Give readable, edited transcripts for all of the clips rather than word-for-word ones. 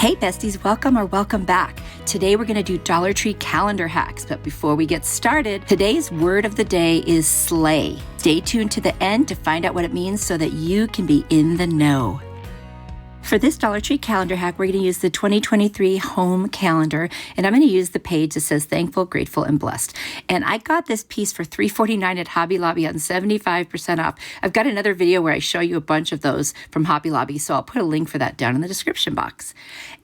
Hey besties, welcome or welcome back. Today we're going to do Dollar Tree calendar hacks, but before we get started, today's word of the day is slay. Stay tuned to the end to find out what it means so that you can be in the know. For this Dollar Tree calendar hack, we're going to use the 2023 home calendar, and I'm going to use the page that says thankful, grateful, and blessed. And I got this piece for $3.49 at Hobby Lobby on 75% off. I've got another video where I show you a bunch of those from Hobby Lobby, so I'll put a link for that down in the description box.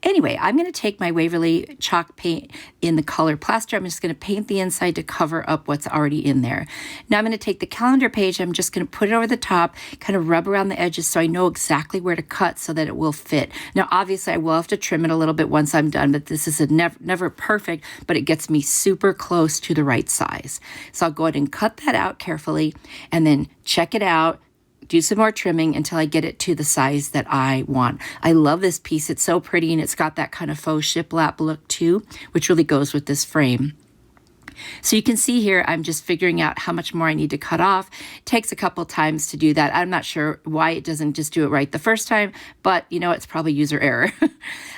Anyway, I'm going to take my Waverly chalk paint in the color plaster. I'm just going to paint the inside to cover up what's already in there. Now I'm going to take the calendar page. I'm just going to put it over the top, kind of rub around the edges so I know exactly where to cut so that it will fit. Now, obviously, I will have to trim it a little bit once I'm done, but this is never perfect, but it gets me super close to the right size. So I'll go ahead and cut that out carefully and then check it out. Do some more trimming until I get it to the size that I want. I love this piece. It's so pretty, and it's got that kind of faux shiplap look too, which really goes with this frame. So you can see here, I'm just figuring out how much more I need to cut off. It takes a couple times to do that. I'm not sure why it doesn't just do it right the first time, but you know, it's probably user error.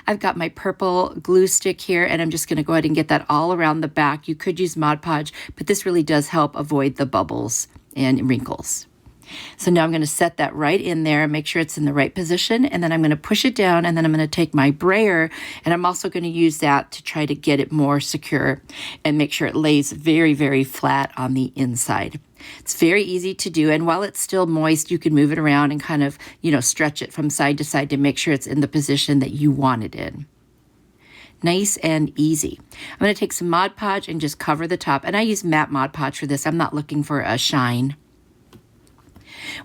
I've got my purple glue stick here, and I'm just going to go ahead and get that all around the back. You could use Mod Podge, but this really does help avoid the bubbles and wrinkles. So now I'm going to set that right in there, make sure it's in the right position, and then I'm going to push it down, and then I'm going to take my brayer, and I'm also going to use that to try to get it more secure and make sure it lays very, very flat on the inside. It's very easy to do, and while it's still moist, you can move it around and kind of, stretch it from side to side to make sure it's in the position that you want it in. Nice and easy. I'm going to take some Mod Podge and just cover the top, and I use matte Mod Podge for this. I'm not looking for a shine.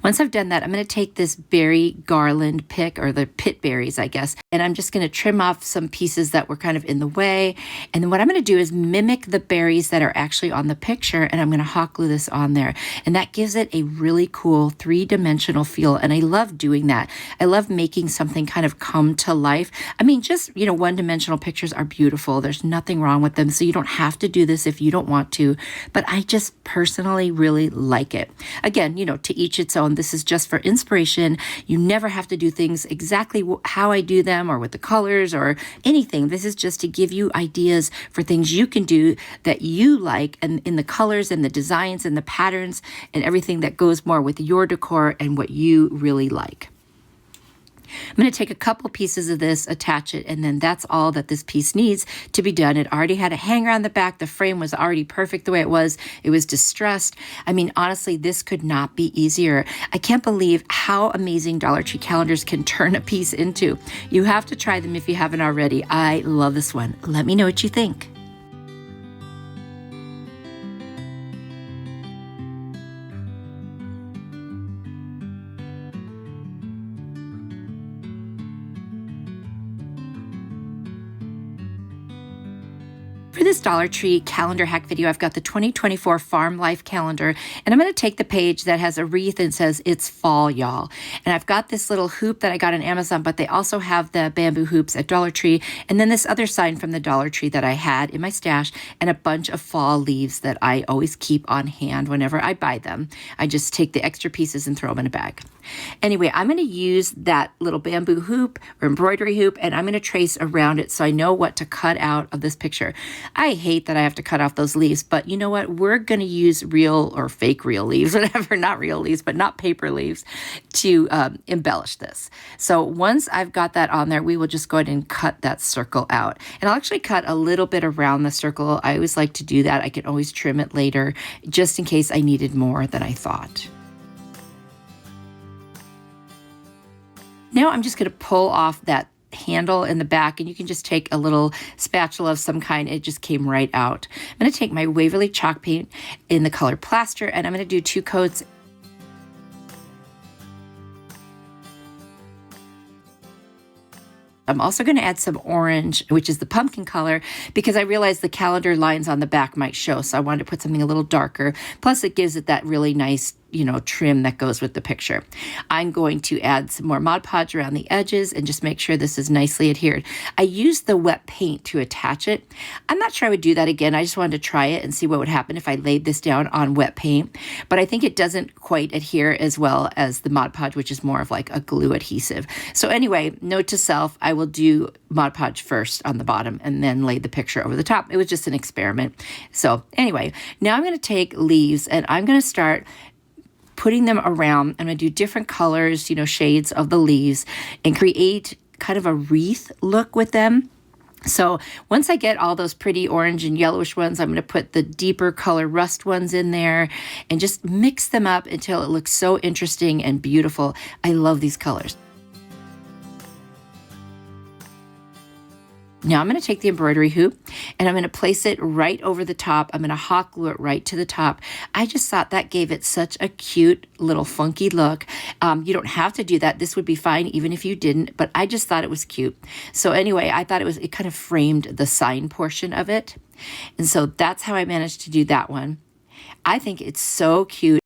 Once I've done that, I'm going to take this berry garland pick, or the pit berries, I guess, and I'm just going to trim off some pieces that were kind of in the way. And then what I'm going to do is mimic the berries that are actually on the picture, and I'm going to hot glue this on there. And that gives it a really cool three-dimensional feel, and I love doing that. I love making something kind of come to life. I mean, just, one-dimensional pictures are beautiful. There's nothing wrong with them, so you don't have to do this if you don't want to, but I just personally really like it. Again, to each its own. This is just for inspiration. You never have to do things exactly how I do them or with the colors or anything. This is just to give you ideas for things you can do that you like, and in the colors and the designs and the patterns and everything that goes more with your decor and what you really like. I'm going to take a couple pieces of this, attach it, and then that's all that this piece needs to be done. It already had a hanger on the back. The frame was already perfect the way it was. It was distressed. I mean, honestly, this could not be easier. I can't believe how amazing Dollar Tree calendars can turn a piece into. You have to try them if you haven't already. I love this one. Let me know what you think. For this Dollar Tree calendar hack video, I've got the 2024 Farm Life calendar, and I'm going to take the page that has a wreath and says, "It's fall, y'all." And I've got this little hoop that I got on Amazon, but they also have the bamboo hoops at Dollar Tree, and then this other sign from the Dollar Tree that I had in my stash, and a bunch of fall leaves that I always keep on hand whenever I buy them. I just take the extra pieces and throw them in a bag. Anyway, I'm going to use that little bamboo hoop or embroidery hoop, and I'm going to trace around it so I know what to cut out of this picture. I hate that I have to cut off those leaves, but you know what? We're going to use real or fake real leaves, whatever, not real leaves, but not paper leaves, to embellish this. So once I've got that on there, we will just go ahead and cut that circle out. And I'll actually cut a little bit around the circle. I always like to do that. I can always trim it later, just in case I needed more than I thought. Now I'm just going to pull off that handle in the back, and you can just take a little spatula of some kind. It just came right out. I'm going to take my Waverly chalk paint in the color plaster, and I'm going to do 2 coats. I'm also going to add some orange, which is the pumpkin color, because I realized the calendar lines on the back might show, so I wanted to put something a little darker. Plus, it gives it that really nice trim that goes with the picture. I'm going to add some more Mod Podge around the edges and just make sure this is nicely adhered. I used the wet paint to attach it. I'm not sure I would do that again. I just wanted to try it and see what would happen if I laid this down on wet paint, but I think it doesn't quite adhere as well as the Mod Podge, which is more of like a glue adhesive. So anyway, note to self, I I will do Mod Podge first on the bottom and then lay the picture over the top. It was just an experiment. So anyway, now I'm going to take leaves and I'm going to start putting them around. I'm going to do different colors, shades of the leaves, and create kind of a wreath look with them. So once I get all those pretty orange and yellowish ones, I'm going to put the deeper color rust ones in there and just mix them up until it looks so interesting and beautiful. I love these colors. Now I'm going to take the embroidery hoop and I'm going to place it right over the top. I'm going to hot glue it right to the top. I just thought that gave it such a cute little funky look. You don't have to do that. This would be fine even if you didn't, but I just thought it was cute. So anyway, I thought it kind of framed the sign portion of it. And so that's how I managed to do that one. I think it's so cute.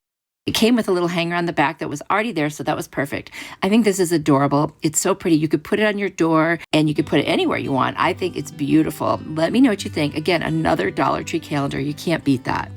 It came with a little hanger on the back that was already there, so that was perfect. I think this is adorable. It's so pretty. You could put it on your door and you could put it anywhere you want. I think it's beautiful. Let me know what you think. Again, another Dollar Tree calendar. You can't beat that.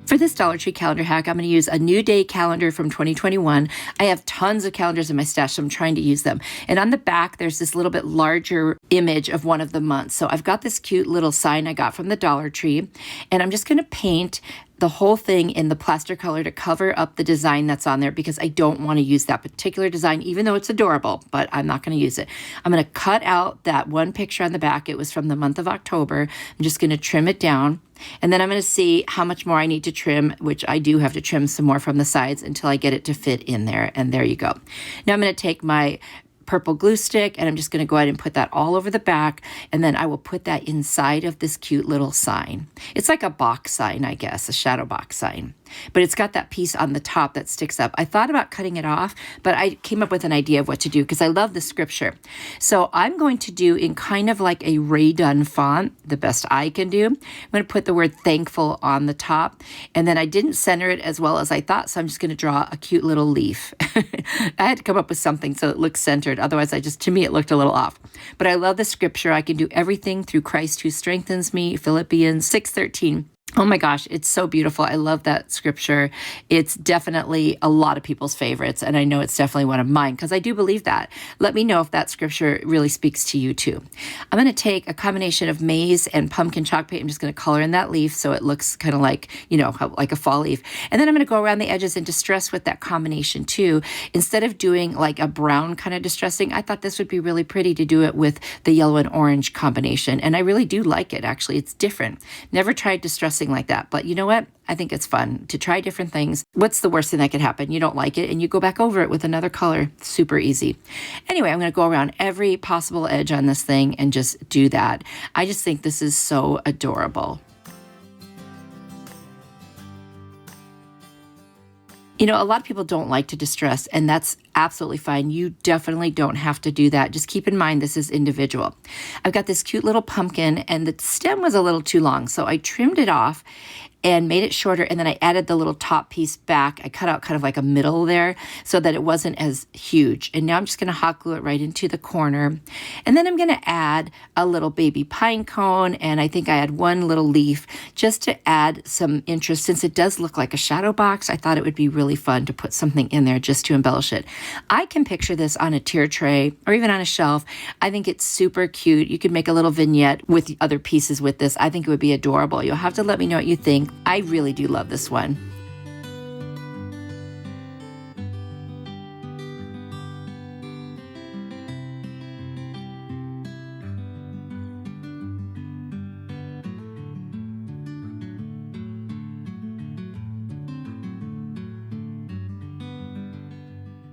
For this Dollar Tree calendar hack, I'm going to use a New Day calendar from 2021. I have tons of calendars in my stash, so I'm trying to use them. And on the back, there's this little bit larger image of one of the months. So I've got this cute little sign I got from the Dollar Tree, and I'm just going to paint the whole thing in the plaster color to cover up the design that's on there because I don't want to use that particular design, even though it's adorable, but I'm not going to use it. I'm going to cut out that one picture on the back. It was from the month of October. I'm just going to trim it down. And then I'm going to see how much more I need to trim, which I do have to trim some more from the sides until I get it to fit in there. And there you go. Now I'm going to take my purple glue stick and I'm just going to go ahead and put that all over the back, and then I will put that inside of this cute little sign. It's like a box sign, I guess, a shadow box sign, but it's got that piece on the top that sticks up. I thought about cutting it off, but I came up with an idea of what to do because I love the scripture. So I'm going to do in kind of like a Ray Dunn font, the best I can do. I'm going to put the word thankful on the top, and then I didn't center it as well as I thought, so I'm just going to draw a cute little leaf. I had to come up with something so it looks centered. Otherwise, to me, it looked a little off. But I love the scripture. I can do everything through Christ who strengthens me. Philippians 6:13. Oh my gosh, it's so beautiful. I love that scripture. It's definitely a lot of people's favorites, and I know it's definitely one of mine because I do believe that. Let me know if that scripture really speaks to you too. I'm going to take a combination of maize and pumpkin chalk paint. I'm just going to color in that leaf so it looks kind of like, like a fall leaf. And then I'm going to go around the edges and distress with that combination too. Instead of doing like a brown kind of distressing, I thought this would be really pretty to do it with the yellow and orange combination. And I really do like it, actually. It's different. Never tried distressing like that, but you know what? I think it's fun to try different things. What's the worst thing that could happen? You don't like it and you go back over it with another color. Super easy. Anyway, I'm going to go around every possible edge on this thing and just do that. I just think this is so adorable. A lot of people don't like to distress, and that's absolutely fine. You definitely don't have to do that. Just keep in mind, this is individual. I've got this cute little pumpkin, and the stem was a little too long, so I trimmed it off and made it shorter, and then I added the little top piece back. I cut out kind of like a middle there so that it wasn't as huge. And now I'm just going to hot glue it right into the corner. And then I'm going to add a little baby pine cone, and I think I had one little leaf just to add some interest. Since it does look like a shadow box, I thought it would be really fun to put something in there just to embellish it. I can picture this on a tier tray or even on a shelf. I think it's super cute. You could make a little vignette with other pieces with this. I think it would be adorable. You'll have to let me know what you think. I really do love this one.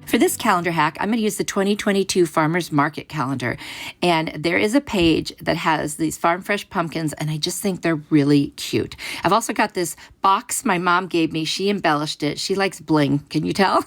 For this calendar hack, I'm going to use the 2022 Farmers Market calendar. And there is a page that has these farm fresh pumpkins, and I just think they're really cute. I've also got this box my mom gave me. She embellished it. She likes bling. Can you tell?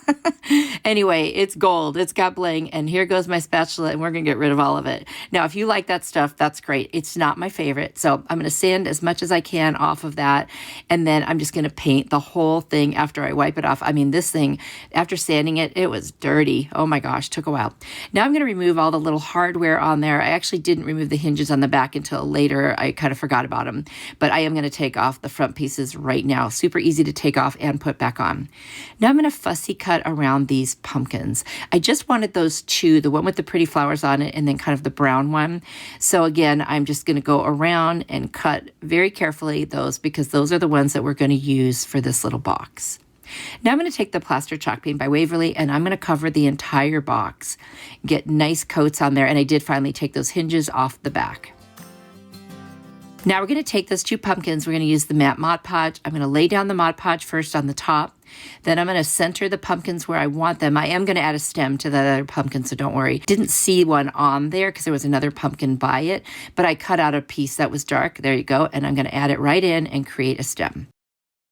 Anyway, it's gold. It's got bling. And here goes my spatula, and we're going to get rid of all of it. Now, if you like that stuff, that's great. It's not my favorite. So I'm going to sand as much as I can off of that. And then I'm just going to paint the whole thing after I wipe it off. I mean, this thing, after sanding it, it was dirty. Oh my gosh, took a while. Now I'm going to remove all the little hardware on there. I actually didn't remove the hinges on the back until later. I kind of forgot about them, but I am going to take off the front pieces right now. Super easy to take off and put back on. Now I'm going to fussy cut around these pumpkins. I just wanted those two, the one with the pretty flowers on it and then kind of the brown one. So again, I'm just going to go around and cut very carefully those because those are the ones that we're going to use for this little box. Now I'm going to take the plaster chalk paint by Waverly and I'm going to cover the entire box, get nice coats on there, and I did finally take those hinges off the back. Now we're going to take those two pumpkins, we're going to use the matte Mod Podge. I'm going to lay down the Mod Podge first on the top, then I'm going to center the pumpkins where I want them. I am going to add a stem to that other pumpkin, so don't worry. Didn't see one on there because there was another pumpkin by it, but I cut out a piece that was dark. There you go, and I'm going to add it right in and create a stem.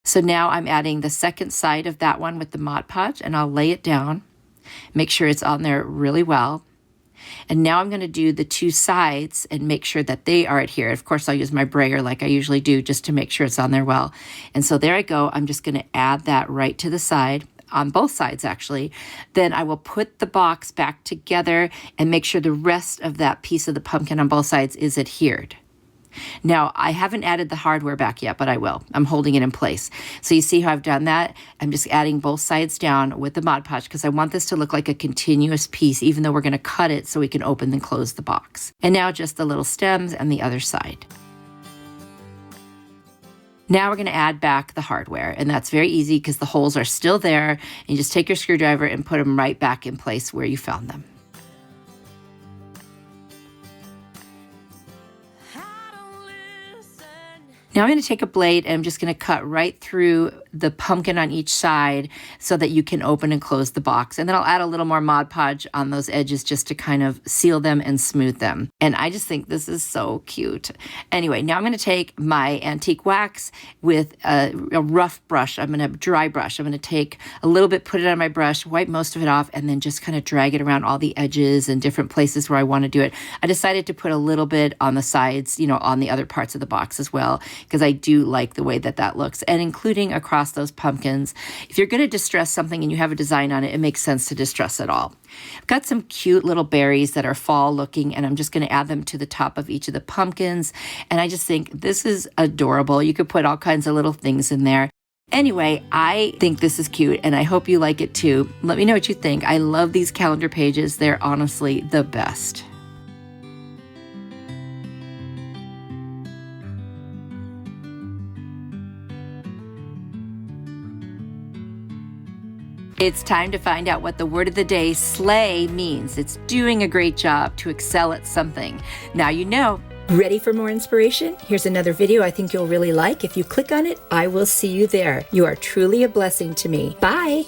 So now I'm adding the second side of that one with the Mod Podge, and I'll lay it down, make sure it's on there really well. And now I'm going to do the two sides and make sure that they are adhered. Of course, I'll use my brayer like I usually do just to make sure it's on there well. And so there I go. I'm just going to add that right to the side, on both sides actually. Then I will put the box back together and make sure the rest of that piece of the pumpkin on both sides is adhered. Now, I haven't added the hardware back yet, but I will. I'm holding it in place. So you see how I've done that? I'm just adding both sides down with the Mod Podge because I want this to look like a continuous piece, even though we're going to cut it so we can open and close the box. And now just the little stems and the other side. Now we're going to add back the hardware, and that's very easy because the holes are still there. And you just take your screwdriver and put them right back in place where you found them. Now I'm going to take a blade and I'm just going to cut right through the pumpkin on each side so that you can open and close the box. And then I'll add a little more Mod Podge on those edges just to kind of seal them and smooth them. And I just think this is so cute. Anyway, now I'm going to take my antique wax with a rough brush. I'm going to dry brush. I'm going to take a little bit, put it on my brush, wipe most of it off, and then just kind of drag it around all the edges and different places where I want to do it. I decided to put a little bit on the sides, you know, on the other parts of the box as well, because I do like the way that that looks, and including across those pumpkins. If you're going to distress something and you have a design on it, it makes sense to distress it all. I've got some cute little berries that are fall looking, and I'm just going to add them to the top of each of the pumpkins, and I just think this is adorable. You could put all kinds of little things in there. Anyway, I think this is cute, and I hope you like it too. Let me know what you think. I love these calendar pages. They're honestly the best. It's time to find out what the word of the day, slay, means. It's doing a great job, to excel at something. Now you know. Ready for more inspiration? Here's another video I think you'll really like. If you click on it, I will see you there. You are truly a blessing to me. Bye.